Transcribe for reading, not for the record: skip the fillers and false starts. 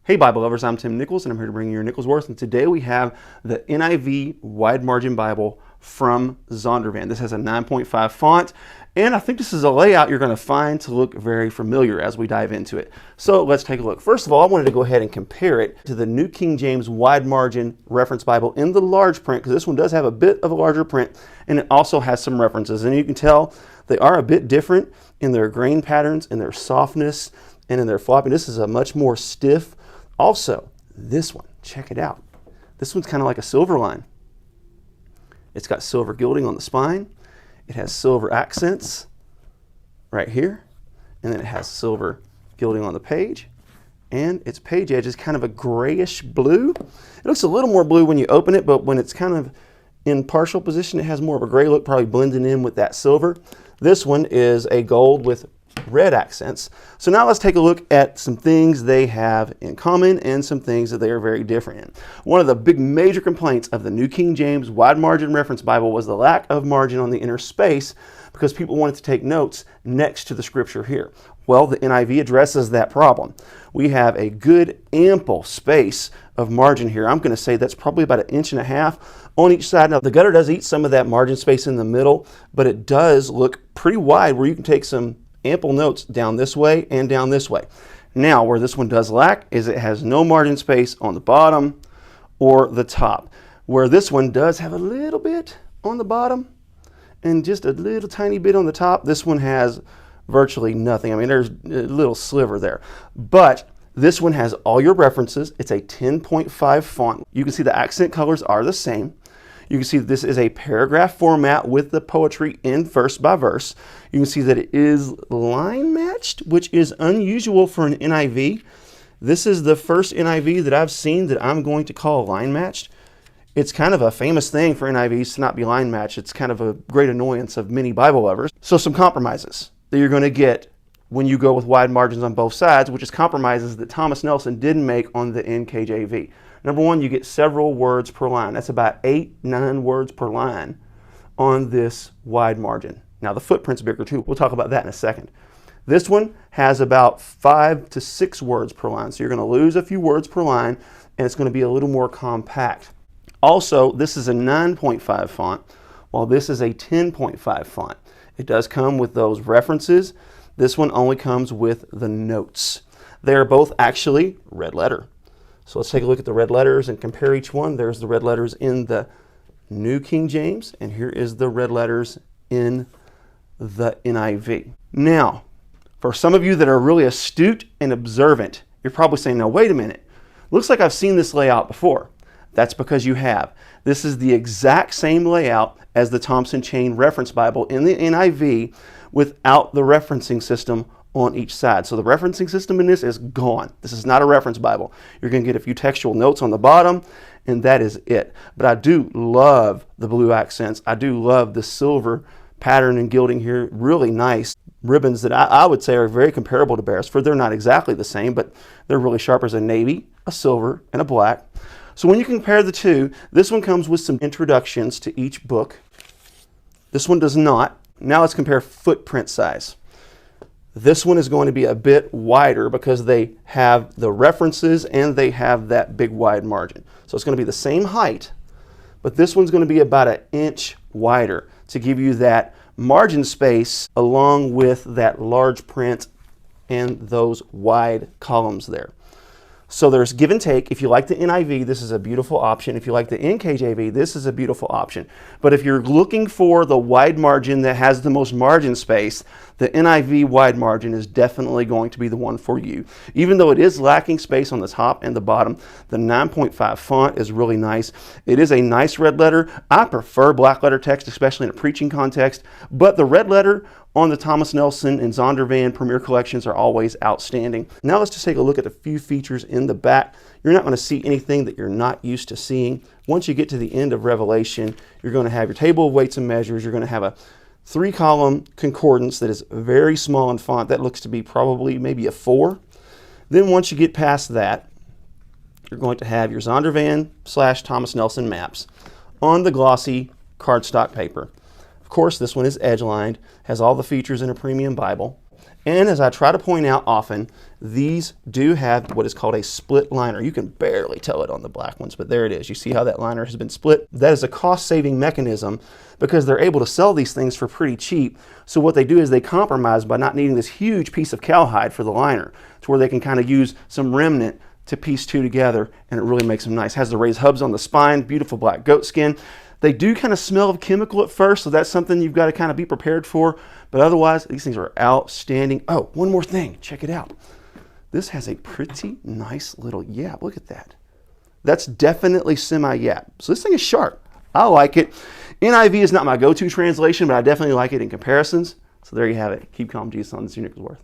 Hey Bible lovers, I'm Tim Nichols and I'm here to bring you your Nichols Worth, and today we have the NIV Wide Margin Bible from Zondervan. This has a 9.5 font, and I think this is a layout you're going to find to look very familiar as we dive into it. So let's take a look. First of all, I wanted to go ahead and compare it to the New King James Wide Margin Reference Bible in the large print, because this one does have a bit of a larger print and it also has some references, and you can tell they are a bit different in their grain patterns, in their softness, and in their flopping. This is a much more stiff. Also, this one, check it out. This one's kind of like a silver line. It's got silver gilding on the spine. It has silver accents right here. And then it has silver gilding on the page. And its page edge is kind of a grayish blue. It looks a little more blue when you open it, but when it's kind of in partial position, it has more of a gray look, probably blending in with that silver. This one is a gold with red accents. So now let's take a look at some things they have in common and some things that they are very different in. One of the big major complaints of the New King James Wide Margin Reference Bible was the lack of margin on the inner space, because people wanted to take notes next to the scripture here. Well, the NIV addresses that problem. We have a good ample space of margin here. I'm going to say that's probably about 1.5 inches on each side. Now the gutter does eat some of that margin space in the middle, but it does look pretty wide where you can take some ample notes down this way and down this way. Now, where this one does lack is it has no margin space on the bottom or the top. Where this one does have a little bit on the bottom and just a little tiny bit on the top, this one has virtually nothing. I mean, there's a little sliver there. But this one has all your references. It's a 10.5 font. You can see the accent colors are the same. You can see that this is a paragraph format with the poetry in verse by verse. You can see that it is line matched, which is unusual for an NIV. This is the first NIV that I've seen that I'm going to call line matched. It's kind of a famous thing for NIVs to not be line matched. It's kind of a great annoyance of many Bible lovers. So some compromises that you're going to get when you go with wide margins on both sides, which is compromises that Thomas Nelson didn't make on the NKJV. Number one, you get several words per line. That's about 8-9 words per line on this wide margin. Now the footprint's bigger too. We'll talk about that in a second. This one has about 5 to 6 words per line. So you're going to lose a few words per line, and it's going to be a little more compact. Also, this is a 9.5 font, while this is a 10.5 font. It does come with those references. This one only comes with the notes. They are both actually red letter. So let's take a look at the red letters and compare each one. There's the red letters in the New King James, and here is the red letters in the NIV. Now, for some of you that are really astute and observant, you're probably saying, now wait a minute, looks like I've seen this layout before. That's because you have. This is the exact same layout as the Thompson Chain Reference Bible in the NIV without the referencing system on each side. So the referencing system in this is gone. This is not a reference Bible. You're going to get a few textual notes on the bottom, and that is it. But I do love the blue accents. I do love the silver pattern and gilding here. Really nice ribbons that I would say are very comparable to Beresford. They're not exactly the same, but they're really sharp as a navy, a silver, and a black. So when you compare the two, this one comes with some introductions to each book. This one does not. Now let's compare footprint size. This one is going to be a bit wider because they have the references and they have that big wide margin. So it's going to be the same height, but this one's going to be about 1 inch wider to give you that margin space along with that large print and those wide columns there. So there's give and take. If you like the NIV, this is a beautiful option. If you like the NKJV, this is a beautiful option. But if you're looking for the wide margin that has the most margin space, the NIV wide margin is definitely going to be the one for you. Even though it is lacking space on the top and the bottom, the 9.5 font is really nice. It is a nice red letter. I prefer black letter text, especially in a preaching context, but the red letter on the Thomas Nelson and Zondervan Premier Collections are always outstanding. Now let's just take a look at a few features in the back. You're not going to see anything that you're not used to seeing. Once you get to the end of Revelation, you're going to have your table of weights and measures. You're going to have a 3-column concordance that is very small in font. That looks to be probably maybe a 4. Then once you get past that, you're going to have your Zondervan / Thomas Nelson maps on the glossy cardstock paper. Of course, this one is edge-lined, has all the features in a premium Bible. And as I try to point out often, these do have what is called a split liner. You can barely tell it on the black ones, but there it is. You see how that liner has been split? That is a cost-saving mechanism because they're able to sell these things for pretty cheap. So what they do is they compromise by not needing this huge piece of cowhide for the liner, to where they can kind of use some remnant to piece two together, and it really makes them nice. Has the raised hubs on the spine, beautiful black goat skin. They do kind of smell of chemical at first, so that's something you've got to kind of be prepared for. But otherwise, these things are outstanding. Oh, one more thing. Check it out. This has a pretty nice little yap. Look at that. That's definitely semi-yap. So this thing is sharp. I like it. NIV is not my go-to translation, but I definitely like it in comparisons. So there you have it. Keep calm, Jesus, on this your nickel's worth.